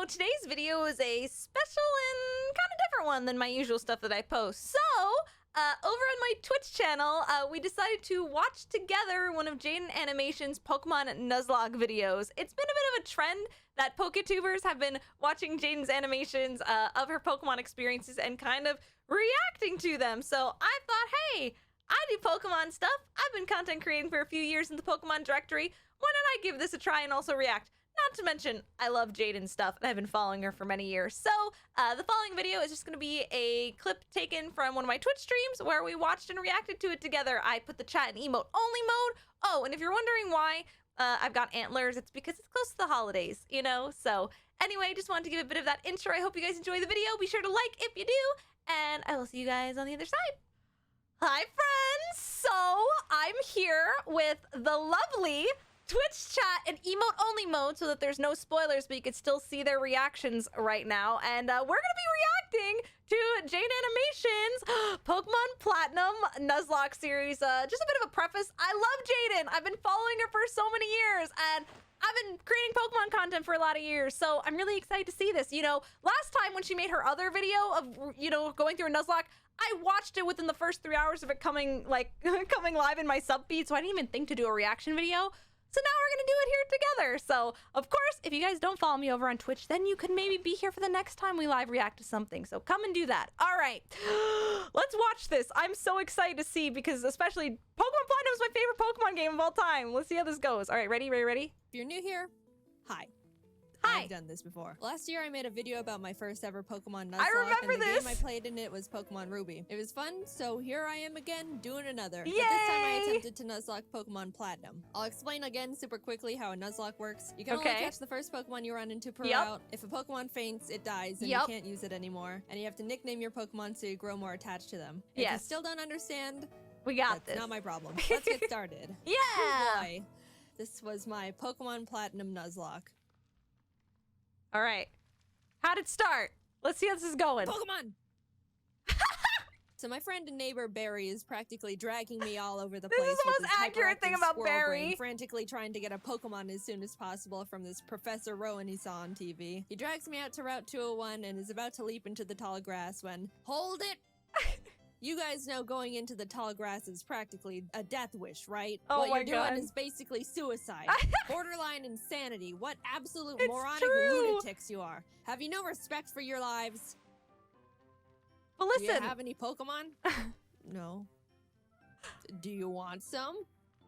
So today's video is a special and kind of different one than my usual stuff that I post. So over on my Twitch channel, we decided to watch together one of JaidenAnimations' Pokemon Nuzlocke videos. It's been a bit of a trend that Poketubers have been watching Jaiden's animations of her Pokemon experiences and kind of reacting to them. So I thought, hey, I do Pokemon stuff. I've been content creating for a few years in the Pokemon directory. Why don't I give this a try and also react? Not to mention, I love Jaiden's stuff, and I've been following her for many years. So, the following video is just going to be a clip taken from one of my Twitch streams where we watched and reacted to it together. I put the chat in emote-only mode. Oh, and if you're wondering why I've got antlers, it's because it's close to the holidays, you know? So, anyway, just wanted to give a bit of that intro. I hope you guys enjoy the video. Be sure to like if you do, and I will see you guys on the other side. Hi, friends! So, I'm here with the lovely Twitch chat in emote-only mode so that there's no spoilers, but you can still see their reactions right now. And we're going to be reacting to JaidenAnimations' Pokemon Platinum Nuzlocke series. Just a bit of a preface. I love Jaiden. I've been following her for so many years, and I've been creating Pokemon content for a lot of years, so I'm really excited to see this. You know, last time when she made her other video of, you know, going through a Nuzlocke, I watched it within the first 3 hours of it coming, like, coming live in my sub feed, so I didn't even think to do a reaction video. So now we're gonna do it here together. So, of course, if you guys don't follow me over on Twitch, then you could maybe be here for the next time we live react to something. So come and do that. All right, let's watch this. I'm so excited to see because especially Pokemon Platinum is my favorite Pokemon game of all time. Let's see how this goes. All right, ready? If you're new here, hi. Hi. I've done this before. Last year, I made a video about my first ever Pokemon Nuzlocke. I remember and the this. game I played in it was Pokemon Ruby. It was fun, so here I am again, doing another. Yay! But this time I attempted to Nuzlocke Pokemon Platinum. I'll explain again super quickly how a Nuzlocke works. You can only catch the first Pokemon you run into per route. If a Pokemon faints, it dies, and you can't use it anymore. And you have to nickname your Pokemon so you grow more attached to them. If you still don't understand, we got that's not my problem. Let's get started. Yeah! Oh boy. This was my Pokemon Platinum Nuzlocke. All right. How'd it start? Let's see how this is going. Pokemon! So my friend and neighbor Barry is practically dragging me all over the place. This is the with most his accurate thing hyperactive about squirrel Barry. brain, frantically trying to get a Pokemon as soon as possible from this Professor Rowan he saw on TV. He drags me out to Route 201 and is about to leap into the tall grass when, hold it! You guys know going into the tall grass is practically a death wish, right? Oh what my you're doing God. is basically suicide. Borderline insanity. What absolute It's moronic true. lunatics you are. Have you no respect for your lives? But Do you listen. have any Pokemon? No. Do you want some?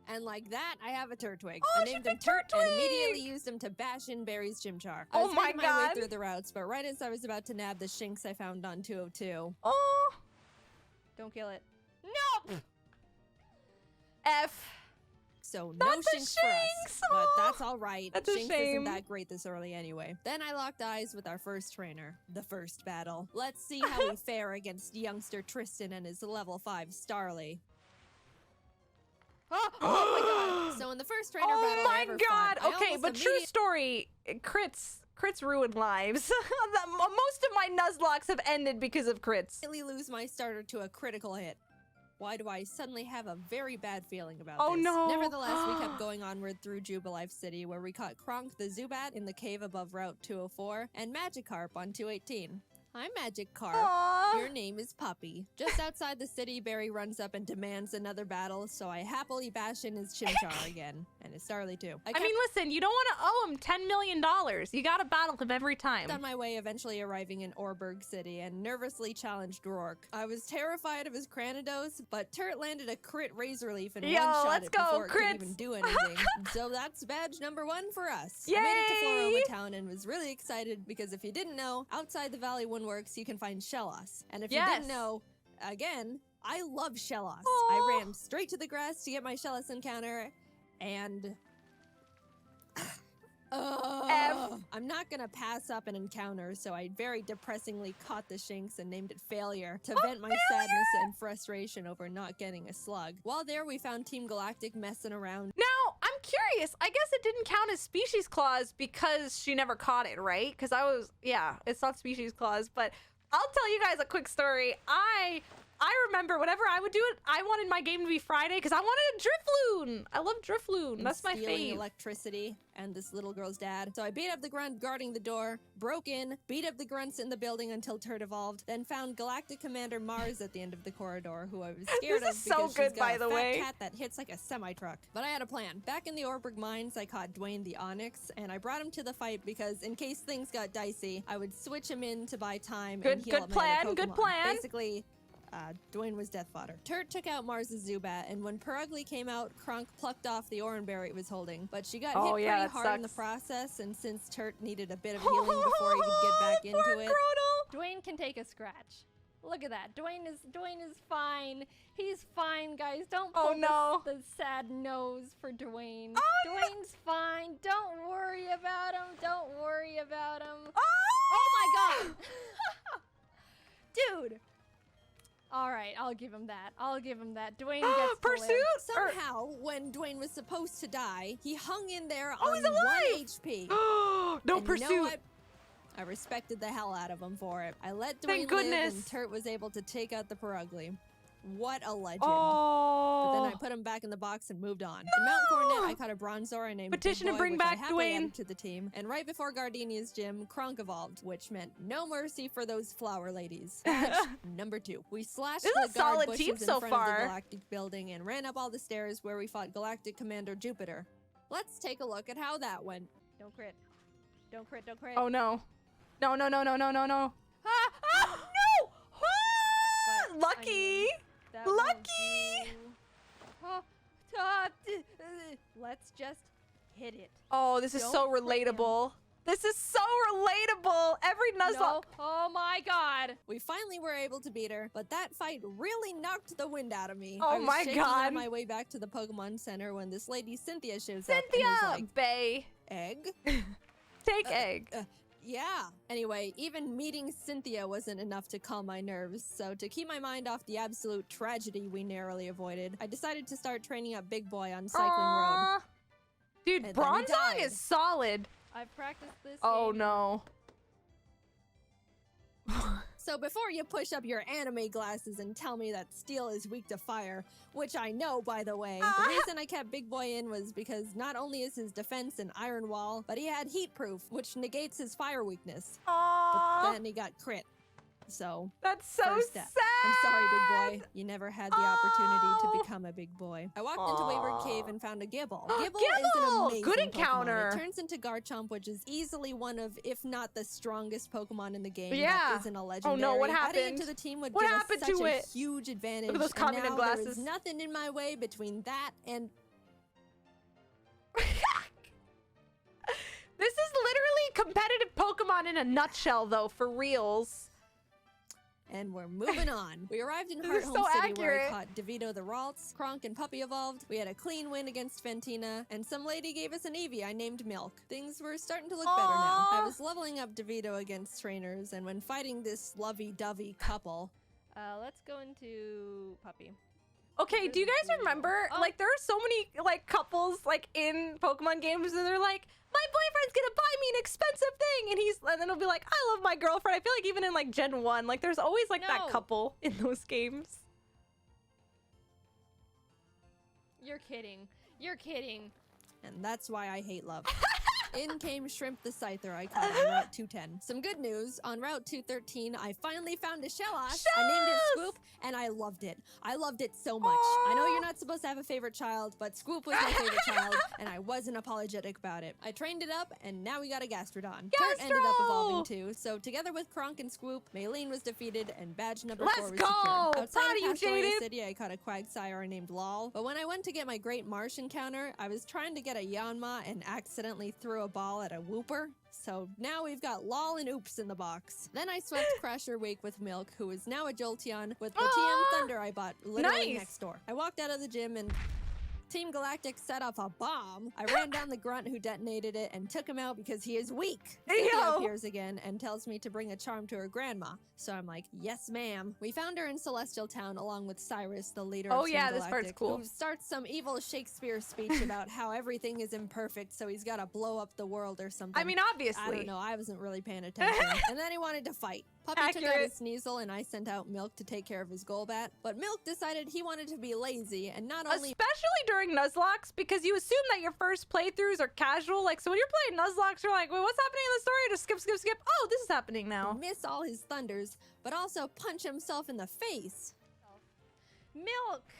And like that, I have a Turtwig. Oh, I she named him picked Turt and Turtwig! immediately used him to bash in Barry's Chimchar. I Oh was my making my God. way through the routes, but right as I was about to nab the Shinx I found on 202. Oh. Don't kill it. Nope. F. So no Not the Shinx for us. Shinx! But Aw. that's all right. That's a Shinx shame. isn't that great this early anyway. Then I locked eyes with our first trainer. The first battle. Let's see how we fare against youngster Tristan and his level 5 Starly. Oh my god! So in the first trainer battle I ever fought, I Okay, almost but true story, crits ruin lives. Most of my Nuzlocks have ended because of crits. immediately lose my starter to a critical hit. Why do I suddenly have a very bad feeling about Oh, this? no. Nevertheless, we kept going onward through Jubilife City, where we caught Kronk the Zubat in the cave above Route 204, and Magikarp on 218. Hi, Magikarp. Aww. Your name is Puppy. Just outside the city, Barry runs up and demands another battle, so I happily bash in his Chimchar again, and his Starly too. I mean, listen, you don't want to owe him $10 million. You gotta battle him every time. On my way, eventually arriving in Orberg City, and nervously challenged Rourke. I was terrified of his Cranidos, but Turt landed a crit Razor Leaf and one-shot let's it go, before it could crits. even do anything. So that's badge number 1 for us. Yay! I made it to Floroma Town and was really excited because if you didn't know, outside the Valley Windworks, you can find Shellos. And if you didn't know, again, I love Shellos. I ran straight to the grass to get my Shellos encounter, and I'm not gonna pass up an encounter, so I very depressingly caught the Shinx and named it Failure to vent my sadness and frustration over not getting a slug. While there, we found Team Galactic messing around. Now, I'm curious. I guess it didn't count as Species Clause because she never caught it, right? Because it's not Species Clause, but I'll tell you guys a quick story. I I remember whenever I would do it, I wanted my game to be Friday because I wanted a Drifloon. I love Drifloon. That's my fave. Electricity and this little girl's dad. So I beat up the grunt guarding the door, broke in, beat up the grunts in the building until Turd evolved, then found Galactic Commander Mars at the end of the corridor, who I was scared of because she's got a fat cat that hits like a semi-truck. But I had a plan. Back in the Orberg mines, I caught Dwayne the Onyx, and I brought him to the fight because in case things got dicey, I would switch him in to buy time and heal up my other Pokemon. Good plan. Basically, Dwayne was death fodder. Turt took out Mars's Zubat, and when Perugly came out, Kronk plucked off the Oranberry it was holding. But she got hit pretty hard in the process, and since Turt needed a bit of healing before he could get back into it. Dwayne can take a scratch. Look at that. Dwayne is fine. He's fine, guys. Don't pull the sad nose for Dwayne. Dwayne's fine. Don't worry about him. Don't worry about him. Oh my god! Dude! Alright, I'll give him that. I'll give him that. Dwayne gets Pursuit? Somehow, when Dwayne was supposed to die, he hung in there on 1 HP. No Pursuit! You know what? I respected the hell out of him for it. I let Dwayne live, and Turt was able to take out the Perugly. What a legend. But then I put him back in the box and moved on. In Mount Coronet, I caught a Bronzor named Petition Big Boy, to bring back Dwayne to the team. And right before Gardenia's gym, Kronk evolved, which meant no mercy for those flower ladies. Badge number 2. We slashed the guard bushes in front of the Galactic building and ran up all the stairs where we fought Galactic Commander Jupiter. Let's take a look at how that went. Don't crit. Don't crit, don't crit. Oh no. No, no, no, no, no, no, no. No! Lucky! Lucky! Let's just hit it. Oh, this is so relatable. This is so relatable. Every Nuzlocke. No. Oh my god. We finally were able to beat her, but that fight really knocked the wind out of me. Oh my god. On my way back to the Pokemon Center when this lady Cynthia shows up. And was like, Bae. Egg? Take egg. Yeah. Anyway, even meeting Cynthia wasn't enough to calm my nerves, so to keep my mind off the absolute tragedy we narrowly avoided, I decided to start training up Big Boy on Cycling Road. Dude, Bronzong is solid. I've practiced this game. No. So before you push up your anime glasses and tell me that Steel is weak to fire, which I know, by the way, the reason I kept Big Boy in was because not only is his defense an iron wall, but he had heat proof, which negates his fire weakness. But then he got crit. So that's so sad. I'm sorry, Big Boy. You never had the opportunity to become a big boy. I walked into Wayward Cave and found a Gible. Gible is an amazing good encounter. Pokemon. It turns into Garchomp, which is easily one of, if not the strongest Pokemon in the game. Yeah. That isn't a legendary. Oh no, what happened? Adding it to the team would give us such a huge advantage. Look at those communist glasses. There is nothing in my way between that and... This is literally competitive Pokemon in a nutshell, though, for reals. And we're moving on. We arrived in Heart Home City where I caught DeVito the Ralts, Kronk and Puppy evolved. We had a clean win against Fantina, and some lady gave us an Eevee I named Milk. Things were starting to look better now. I was leveling up DeVito against trainers, and when fighting this lovey-dovey couple... let's go into Puppy. Okay, do you guys remember, like, there are so many, like, couples, like, in Pokemon games, and they're like, my boyfriend's gonna buy me an expensive thing, and then he'll be like, I love my girlfriend. I feel like even in, like, Gen 1, like, there's always, like, that couple in those games. You're kidding. You're kidding. And that's why I hate love. In came Shrimp the Scyther I caught on Route 210. Some good news, on Route 213, I finally found a Shellos. I named it Swoop, and I loved it. I loved it so much. I know you're not supposed to have a favorite child, but Swoop was my favorite child, and I wasn't apologetic about it. I trained it up, and now we got a Gastrodon. Turt ended up evolving too, so together with Kronk and Swoop, Maylene was defeated, and badge number 4 was secured. Outside of Pastoria City, I caught a Quagsire named Lol, but when I went to get my Great Marsh encounter, I was trying to get a Yanma and accidentally threw a ball at a Wooper. So now we've got Lol and Oops in the box. Then I swept Crasher Wake with Milk, who is now a Jolteon, with the TM Thunder I bought literally next door. I walked out of the gym and Team Galactic set off a bomb. I ran down the grunt who detonated it and took him out because he is weak. Cynthia appears again and tells me to bring a charm to her grandma. So I'm like, yes, ma'am. We found her in Celestial Town along with Cyrus, the leader of Team Galactic, this part's cool. who starts some evil Shakespeare speech about how everything is imperfect, so he's got to blow up the world or something. I mean, obviously. I don't know. I wasn't really paying attention. And then he wanted to fight. Puppy took out his Sneasel, and I sent out Milk to take care of his Golbat. But Milk decided he wanted to be lazy, and not only— especially during Nuzlocke, because you assume that your first playthroughs are casual. Like, so when you're playing Nuzlocke, you're like, wait, what's happening in the story? Just skip, skip, skip. Oh, this is happening now. Miss all his thunders, but also punch himself in the face. Milk!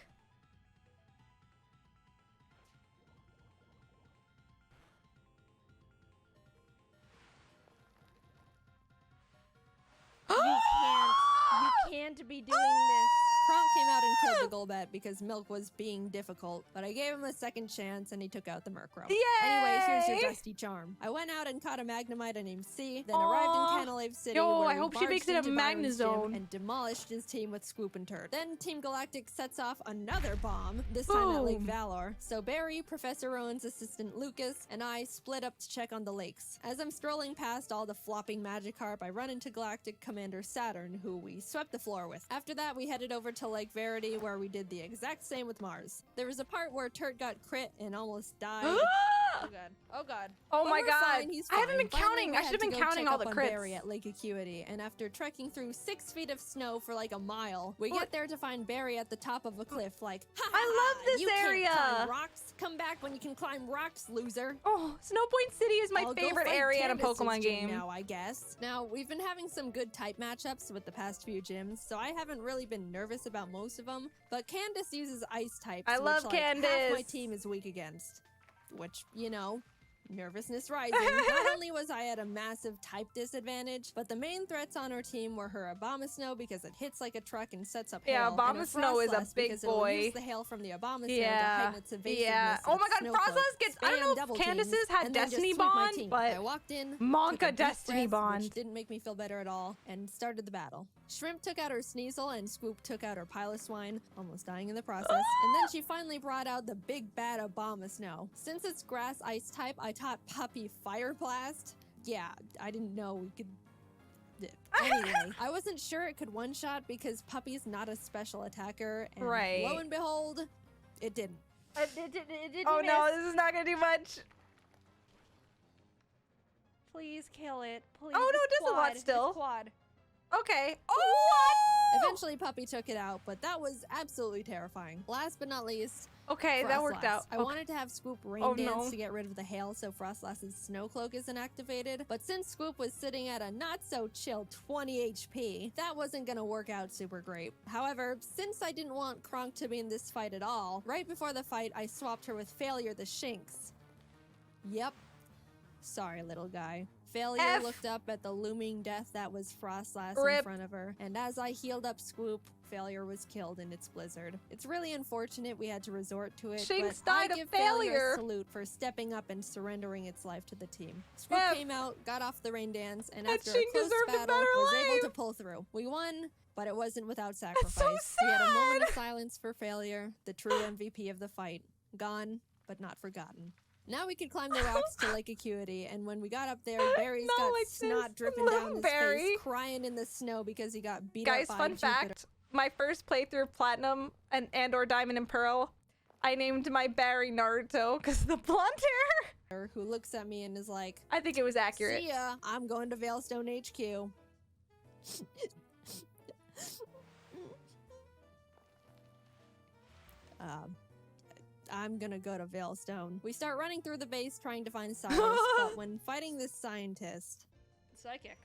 You can't be doing this. Kronk came out and killed the Golbat because Milk was being difficult, but I gave him a second chance and he took out the Murkrow. Yay! Anyway, here's your dusty charm. I went out and caught a Magnemite named C, then arrived in Canalave City where I hope she makes it a Magnezone and demolished his team with Swoop and Turd. Then Team Galactic sets off another bomb, this time at Lake Valor. So Barry, Professor Rowan's assistant Lucas, and I split up to check on the lakes. As I'm strolling past all the flopping Magikarp, I run into Galactic Commander Saturn, who we swept the floor with. After that, we headed over to Lake Verity, where we did the exact same with Mars. There was a part where Turt got crit and almost died. Oh god. Oh god. Oh my god. Fine, he's fine. I haven't been counting. I should have been counting all the crits. Barry at Lake Acuity, and after trekking through 6 feet of snow for like a mile, we get there to find Barry at the top of a cliff like, ha, I love this you area. Can't climb rocks. Come back when you can climb rocks, loser. Oh, Snow Point City is my favorite area in a Pokemon game. Now, I guess. Now, we've been having some good type matchups with the past few gyms, so I haven't really been nervous about most of them, but Candace uses ice types, I love Candace. Half my team is weak against, which, you know, nervousness rising. Not only was I at a massive type disadvantage, but the main threats on our team were her Abomasnow because it hits like a truck and sets up hail. Abomasnow is a big boy. Use the hail from the Abomasnow to heighten its evasiveness. Oh my god, Frostlass gets— I don't know if Candace's had Destiny Bond, but I walked in, Monka Destiny Bond, which didn't make me feel better at all, and started the battle. Shrimp took out her Sneasel and Swoop took out her Piloswine, almost dying in the process. And then she finally brought out the big bad Abomasnow. Since it's grass ice type, I taught Puppy Fire Blast. Yeah, I didn't know we could— Anyway, I wasn't sure it could one-shot because Puppy's not a special attacker, and lo and behold, it didn't. It didn't oh miss. no, this is not gonna do much. Please kill it. Please. Oh no, it does a lot still. It's quad. Okay. Oh, what? Eventually, Puppy took it out, but that was absolutely terrifying. Last but not least, okay, that worked out. I wanted to have Swoop Rain Dance to get rid of the hail so Frostlass's Snow Cloak isn't activated, but since Swoop was sitting at a not-so-chill 20 HP, that wasn't gonna work out super great. However, since I didn't want Kronk to be in this fight at all, right before the fight, I swapped her with Failure the Shinx. Yep. Sorry, little guy. Failure looked up at the looming death that was Frostlass in front of her, and as I healed up Swoop, Failure was killed in its blizzard. It's really unfortunate we had to resort to it, Shinx but I died give of Failure a salute for stepping up and surrendering its life to the team. Swoop came out, got off the rain dance, and after a close battle, was able to pull through. We won, but it wasn't without sacrifice. So sad. We had a moment of silence for Failure, the true MVP of the fight. Gone, but not forgotten. Now we could climb the rocks to Lake Acuity, and when we got up there, Barry's got snot dripping down his face, crying in the snow because he got beat up by fun fact, my first playthrough of Platinum and or Diamond and Pearl, I named my Barry Naruto because of the blonde hair. Who looks at me and is like, I think it was accurate. See ya, I'm going to Veilstone HQ. I'm gonna go to Veilstone. We start running through the base trying to find Cyrus, but when fighting this scientist... Psychic.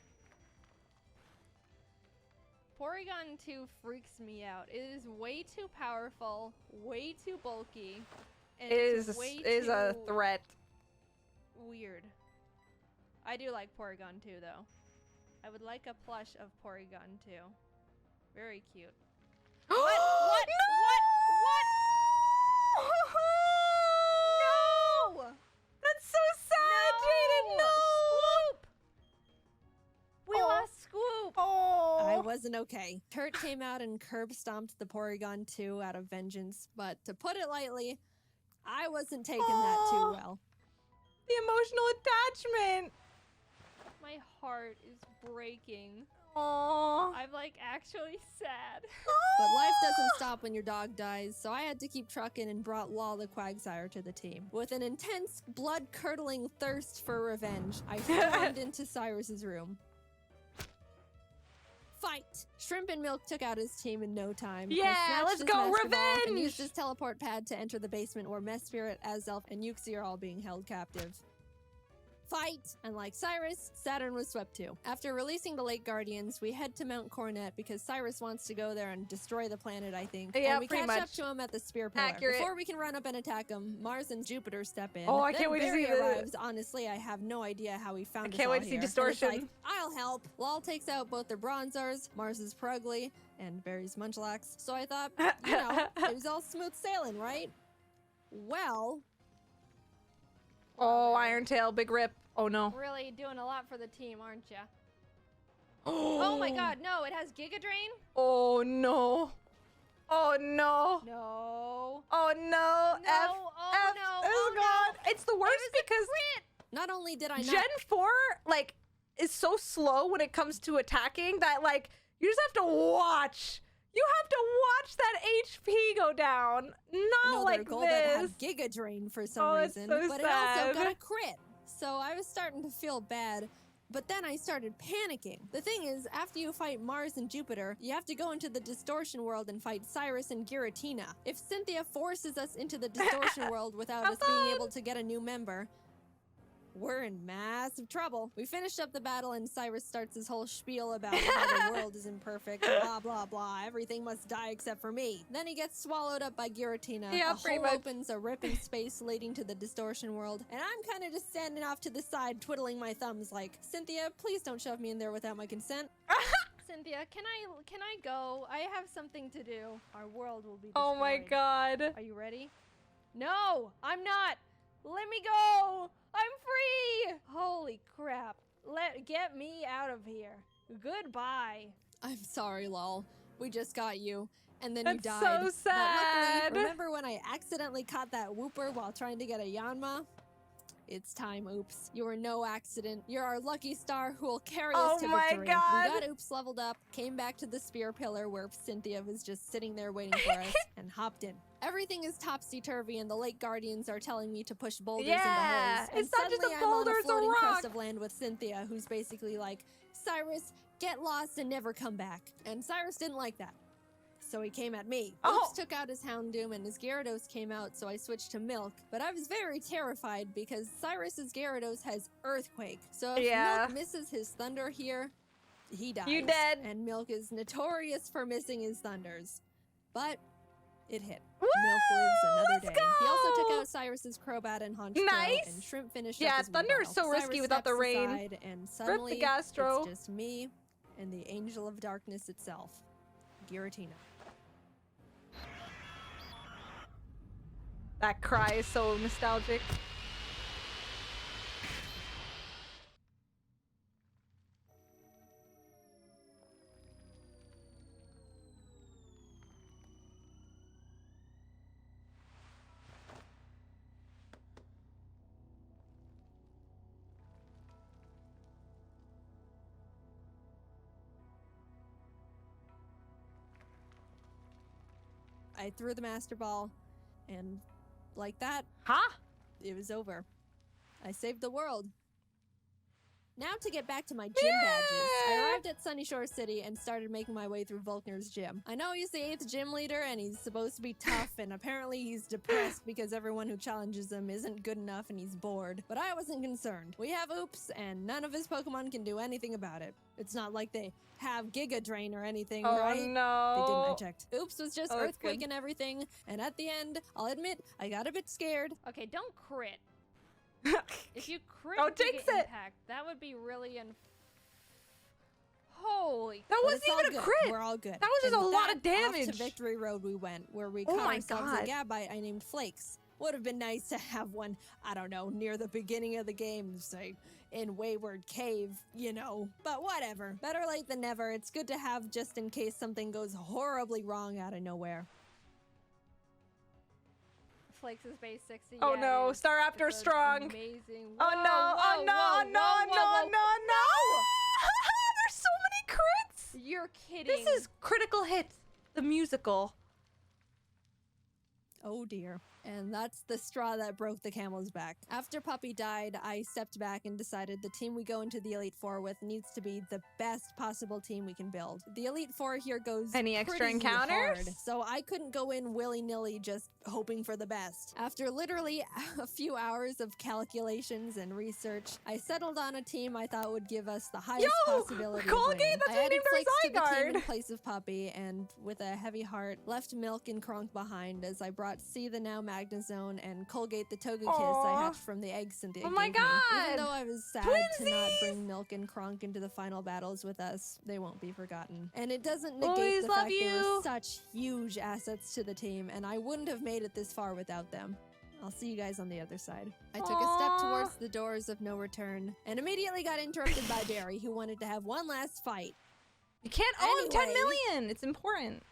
Porygon 2 freaks me out. It is way too powerful, way too bulky, and it is a threat. Weird. I do like Porygon 2 though. I would like a plush of Porygon 2. Very cute. What? What? No! That's so sad, Jaiden. No! Swoop! We lost Swoop. I wasn't okay. Turt came out and curb stomped the Porygon 2 out of vengeance, but to put it lightly, I wasn't taking that too well. The emotional attachment. My heart is breaking. Aww. I'm like actually sad. But life doesn't stop when your dog dies, so I had to keep trucking and brought Lol the Quagsire to the team. With an intense, blood-curdling thirst for revenge, I stormed into Cyrus's room. Fight! Shrimp and Milk took out his team in no time. Yeah, let's go, revenge! And used his teleport pad to enter the basement where Mess Spirit, Azelf, and Yuxi are all being held captive. Fight! And like Cyrus, Saturn was swept too. After releasing the Lake Guardians, we head to Mount Coronet because Cyrus wants to go there and destroy the planet, I think. Yeah, and we pretty catch much. up to him at the Spear Pillar. Accurate. Before we can run up and attack him, Mars and Jupiter step in. Oh, I can't wait to see Barry arrives. Honestly, I have no idea how he found us. I can't wait to see here. Distortion. And it's like, I'll help. Lol takes out both their Bronzors, Mars's Prugly, and Barry's Munchlax. So I thought, you know, it was all smooth sailing, right? Well... Oh, Iron Tail, big rip. Oh no. Really doing a lot for the team, aren't ya? Oh my god, no, it has Giga Drain? Oh no. Oh no. No. Oh no. No, F, oh F no, is oh gone. no. It's the worst because Not only did I not... Gen 4, like, is so slow when it comes to attacking that, like, you just have to watch. You have to watch that HP go down. Not like goal this. that had Giga Drain for some reason. So but sad. it also got a crit. So I was starting to feel bad. But then I started panicking. The thing is, after you fight Mars and Jupiter, you have to go into the Distortion world and fight Cyrus and Giratina. If Cynthia forces us into the Distortion world without us being able to get a new member, we're in massive trouble. We finished up the battle and Cyrus starts his whole spiel about how the world is imperfect, blah, blah, blah. Everything must die except for me. Then he gets swallowed up by Giratina. Yeah, a pretty hole much. opens, a rip in space leading to the Distortion world. And I'm kind of just standing off to the side, twiddling my thumbs like, Cynthia, please don't shove me in there without my consent. Cynthia, can I go? I have something to do. Our world will be destroyed. Oh my god. Are you ready? No, I'm not. Let me go. I'm free. Holy crap. Get me out of here. Goodbye. I'm sorry, lol. We just got you. And then That's you died. so But sad. luckily, remember when I accidentally caught that Whooper while trying to get a Yanma? It's time, Oops. You were no accident. You're our lucky star who will carry us to Oh my victory. God. We got Oops leveled up, came back to the Spear Pillar where Cynthia was just sitting there waiting for us, and hopped in. Everything is topsy-turvy and the Lake Guardians are telling me to push boulders in the Yeah, holes. And it's not just a suddenly boulder, I'm on it's a a floating crest rock. of land with Cynthia, who's basically like, Cyrus, get lost and never come back. And Cyrus didn't like that. So he came at me. Oh. Oops took out his Houndoom and his Gyarados came out, so I switched to Milk. But I was very terrified because Cyrus's Gyarados has Earthquake. So if Yeah. Milk misses his Thunder here, he dies. You dead. And Milk is notorious for missing his Thunders. But it hit. Woo! Milk lives another Let's day. He also took go! out Cyrus's Crobat and Honchkrow, Nice. and Shrimp finished Yeah, up his Thunder is Weavile. so risky Cyrus without the steps rain. aside, and suddenly, Gastro. it's just me and the Angel of Darkness itself, Giratina. That cry is so nostalgic. I threw the Master Ball, and like that, Huh? it was over. I saved the world. Now to get back to my gym badges. I arrived at Sunny Shore City and started making my way through Volkner's gym. I know he's the 8th gym leader and he's supposed to be tough and apparently he's depressed because everyone who challenges him isn't good enough and he's bored. But I wasn't concerned. We have Oops and none of his Pokemon can do anything about it. It's not like they have Giga Drain or anything, Oh right? no. They didn't, I checked. Oops was just Oh, that's Earthquake good. and everything, and at the end, I'll admit, I got a bit scared. Okay, don't crit. If you crit Oh, Giga jinx it. Impact, that would be really Holy That But wasn't it's all even a good. crit. We're all good. That was just And a with lot that, of damage. Off to Victory Road we went, where we Oh caught my ourselves God. a Gabite I named Flakes. Would have been nice to have one, I don't know, near the beginning of the game, say, in Wayward Cave, you know. But whatever. Better late than never. It's good to have just in case something goes horribly wrong out of nowhere. Flakes is base 60. Oh Yeah, no, Staraptor's strong. Amazing. Oh Whoa, no, whoa, oh no, whoa, no, whoa, no, whoa, no, no! There's so many crits! You're kidding. This is Critical Hit, the musical. Oh dear. And that's the straw that broke the camel's back. After Puppy died, I stepped back and decided the team we go into the Elite Four with needs to be the best possible team we can build. The Elite Four here goes Any extra pretty encounters? hard, so I couldn't go in willy-nilly just hoping for the best. After literally a few hours of calculations and research, I settled on a team I thought would give us the highest possibility of Colgate, winning. that's I what you added named our Flakes to the team Zygarde. in place of Puppy, and with a heavy heart, left Milk and Kronk behind as I brought C the now Magnezone and Colgate the Togekiss I hatched from the egg Cynthia Oh my gave me. god! Even though I was sad to not bring Milk and Kronk into the final battles with us, they won't be forgotten. And it doesn't negate Boys, the love fact they were you. such huge assets to the team, and I wouldn't have made it this far without them. I'll see you guys on the other side. I took a step towards the doors of no return, and immediately got interrupted by Barry, who wanted to have one last fight. You can't own 10 Anyway. million! It's important.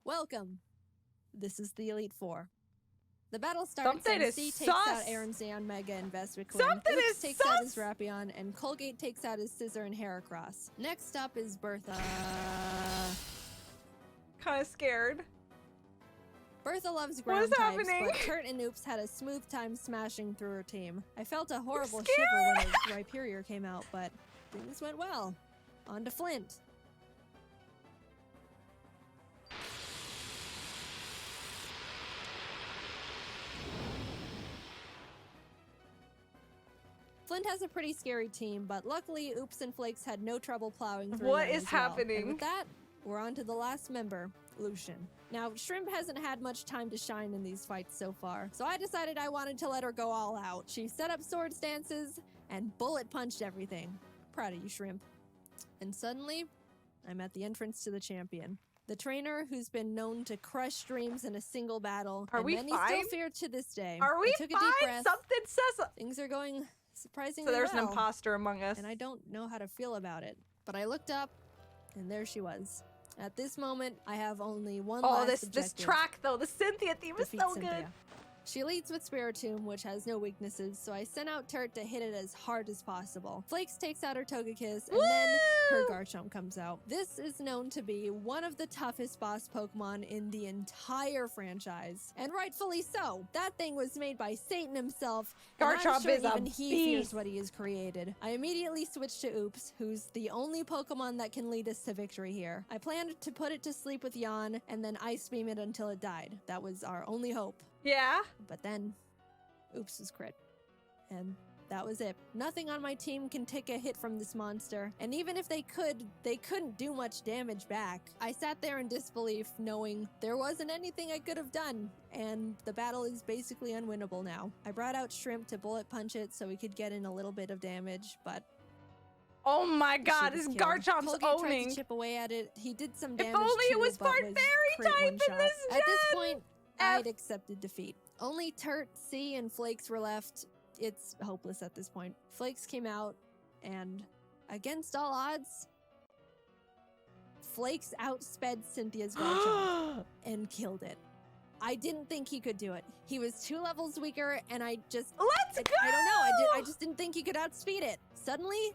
Welcome. This is the Elite Four. The battle starts Something and is C takes out sus. Aaron Zeon, Mega, and Vespiquen. Something Oops is takes out his sus. Rapion, and Colgate takes out his Scissor and Heracross. Next up is Bertha. Kind of scared. Bertha loves What ground is types, happening? but Kurt and Oops had a smooth time smashing through her team. I felt a horrible scared. shiver when a Rhyperior came out, but things went well. On to Flint. Flint has a pretty scary team, but luckily Oops and Flakes had no trouble plowing through What them is as well. happening? And with that, we're on to the last member, Lucian. Now, Shrimp hasn't had much time to shine in these fights so far, so I decided I wanted to let her go all out. She set up sword stances and bullet punched everything. Proud of you, Shrimp. And suddenly, I'm at the entrance to the champion. The trainer who's been known to crush dreams in a single battle. Are and we many fine? still fear to this day. Are we I took a deep fine? breath. Something says... Things are going surprisingly So there's well. an imposter among us. And I don't know how to feel about it. But I looked up, and there she was. At this moment, I have only one last this objective. track though, the Cynthia theme is Defeat so Cynthia. good. She leads with Spiritomb, which has no weaknesses, so I sent out Turt to hit it as hard as possible. Flakes takes out her Togekiss, and then her Garchomp comes out. This is known to be one of the toughest boss Pokemon in the entire franchise. And rightfully so. That thing was made by Satan himself, and I'm Garchomp sure is a even he beast. fears what he has created. I immediately switched to Oops, who's the only Pokemon that can lead us to victory here. I planned to put it to sleep with Yawn, and then Ice Beam it until it died. That was our only hope. Yeah. But then, Oops was crit. And that was it. Nothing on my team can take a hit from this monster. And even if they couldn't do much damage back. I sat there in disbelief, knowing there wasn't anything I could have done. And the battle is basically unwinnable now. I brought out Shrimp to bullet punch it so we could get in a little bit of damage, but Oh my she god, was this killed. Garchomp's Colgate tried owning. to chip away at it. He did some If damage only it too, was but part was fairy crit type in one-shot. this At this gen! point, I'd accepted defeat. Only Turt, C, and Flakes were left. It's hopeless at this point. Flakes came out, and against all odds, Flakes outsped Cynthia's Garchomp and killed it. I didn't think he could do it. He was 2 levels weaker, and I just... Let's go! I don't know. I just didn't think he could outspeed it. Suddenly,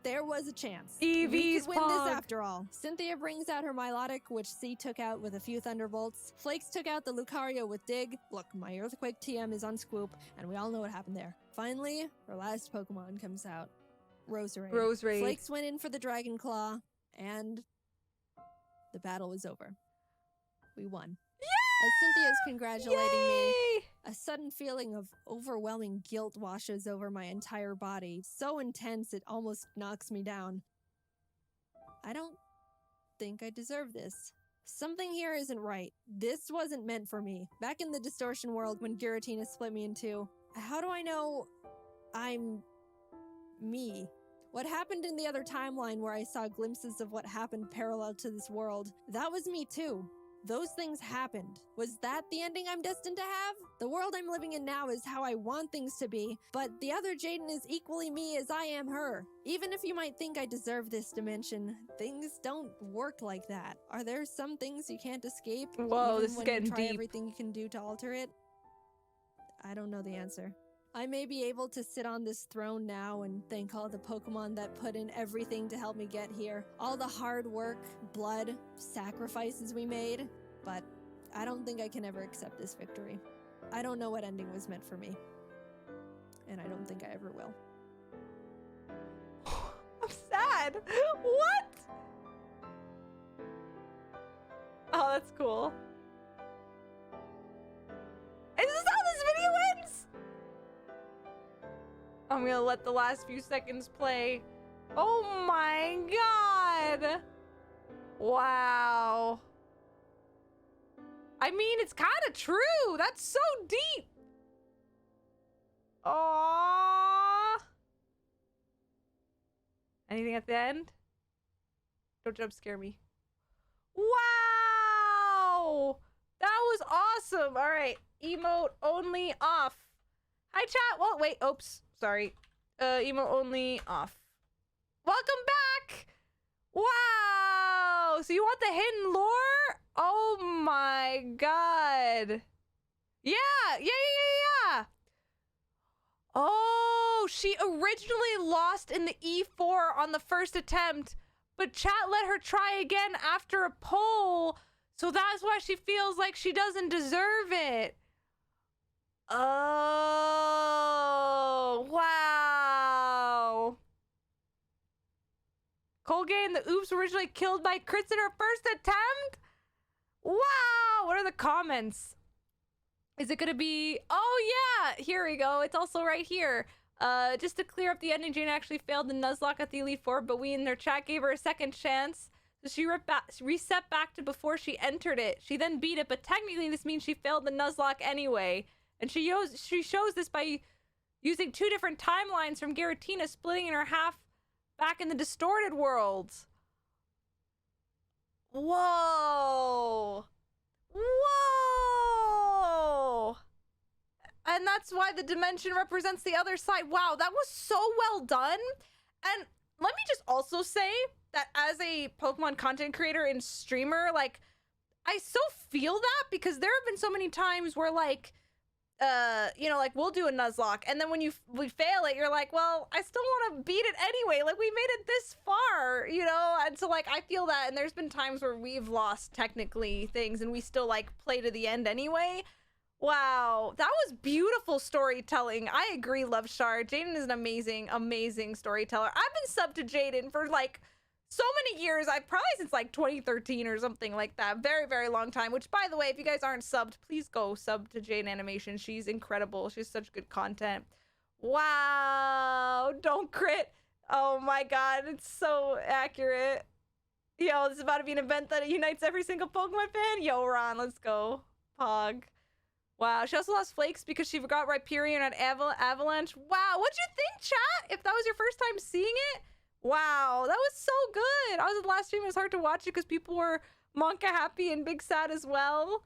there was a chance. We EV's could win this Pog. after all. Cynthia brings out her Milotic, which C took out with a few Thunderbolts. Flakes took out the Lucario with Dig. Look, my Earthquake TM is on Scoop, and we all know what happened there. Finally, her last Pokemon comes out. Roserade. Roserade. Flakes went in for the Dragon Claw, and the battle was over. We won. As Cynthia's congratulating me, Yay! a sudden feeling of overwhelming guilt washes over my entire body, so intense it almost knocks me down. I don't think I deserve this. Something here isn't right. This wasn't meant for me. Back in the distortion world when Giratina split me in two, how do I know I'm me? What happened in the other timeline where I saw glimpses of what happened parallel to this world, that was me too. Those things happened. Was that the ending I'm destined to have? The world I'm living in now is how I want things to be, but the other Jaiden is equally me as I am her. Even if you might think I deserve this dimension, things don't work like that. Are there some things you can't escape? Whoa, even this is when getting you try deep. everything you can do to alter it? I don't know the answer. I may be able to sit on this throne now and thank all the Pokemon that put in everything to help me get here. All the hard work, blood, sacrifices we made. But I don't think I can ever accept this victory. I don't know what ending was meant for me. And I don't think I ever will. I'm sad. What? Oh, that's cool. Is this how this video ends? I'm gonna let the last few seconds play. Oh my god. Wow. I mean, it's kind of true. That's so deep. Aww. Anything at the end? Don't jump scare me. Wow. That was awesome. All right. Emote only off. Hi, chat. Well, wait. Oops. Sorry. Emote only off. Welcome back. Wow. So you want the hidden lore? Oh my god. Yeah. Oh, she originally lost in the E4 on the first attempt, but chat let her try again after a poll, so that's why she feels like she doesn't deserve it. Oh, wow. Colgate and the Oops originally killed by crits in her first attempt? Wow, what are the comments? Is it gonna be, oh yeah, here we go. It's also right here. Just to clear up the ending, Jane actually failed the Nuzlocke at the Elite Four, but we in their chat gave her a second chance. So she reset back to before she entered it. She then beat it, but technically this means she failed the Nuzlocke anyway. And she shows this by using two different timelines from Giratina, splitting in her half back in the distorted world. Whoa. Whoa. And that's why the dimension represents the other side. Wow, that was so well done. And let me just also say that as a Pokemon content creator and streamer, like, I so feel that because there have been so many times where, like, you know, like, we'll do a Nuzlocke, and then when we fail it, you're like, well, I still want to beat it anyway. Like, we made it this far, you know? And so, like, I feel that, and there's been times where we've lost, technically, things, and we still, like, play to the end anyway. Wow, that was beautiful storytelling. I agree, Love Shard. Jaiden is an amazing, amazing storyteller. I've been subbed to Jaiden for, like, so many years. I've probably since like 2013 or something like that. Very, very long time. Which, by the way, if you guys aren't subbed, please go sub to JaidenAnimations. She's incredible. She's such good content. Wow. Don't crit. Oh my god. It's so accurate. Yo, this is about to be an event that unites every single Pokemon fan. Yo, Ron, let's go. Pog. Wow. She also lost Flakes because she forgot Rhyperion at Avalanche. Wow. What'd you think, chat? If that was your first time seeing it? Wow, that was so good. I was at the last stream. It was hard to watch it because people were Monka happy and big sad as well.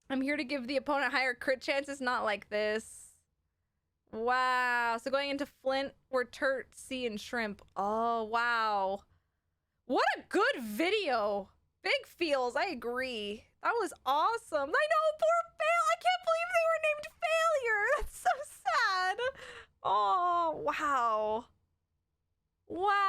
I'm here to give the opponent higher crit chances, not like this. Wow. So going into Flint, we're Turt, Sea, and Shrimp. Oh, wow. What a good video. Big feels, I agree. That was awesome. I know, poor Fail. I can't believe they were named Failure. That's so sad. Oh, wow. Wow.